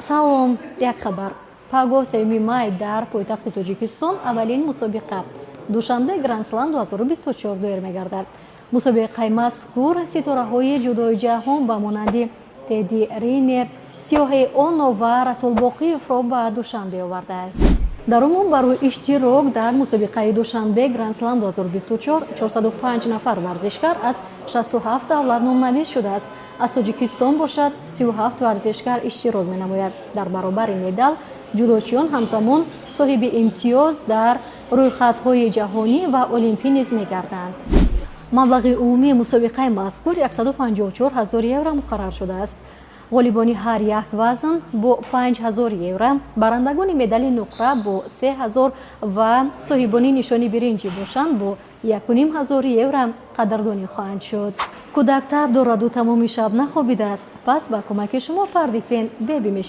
салом, як хабар. Пагоҳ 3 май дар пойтахти Тоҷикистон аввалин мусобиқа душанбе Гранд-слам 2024 доир мегардад. мусобиқаи мазкур ситораҳои ҷудои ҷаҳон ба монанди Теди Рейнер, Сиёҳи Оно ва Расул Боқиевро ба Душанбе овардааст. дар умум барои иштирок дар мусобиқаи Душанбе Гранд-слам 2024 405 нафар варзишкар аз 67 давлат номнавис шудааст. аз Тоҷикистон бошад 37 варзишкар иштирок менамояд. дар баробари медал ҷудочиён ҳамзамон соҳиби имтиёз дар рӯйхатҳои ҷаҳонӣ ва олимпӣ низ мегарданд. маблағи умумии мусобиқаи мазкур 154 000 евро муқаррар шудааст. ғолибони ҳар як вазн бо 5000 евро, барандагони медали нуқра бо 3000 ва соҳибони нишони биринҷӣ бошанд бо 1500 евро қадрдонӣ хоҳанд шуд. кӯдактар дораду тамоми шаб нахобидааст. пас ба кӯмаки шумо Пардифен беби мешавад.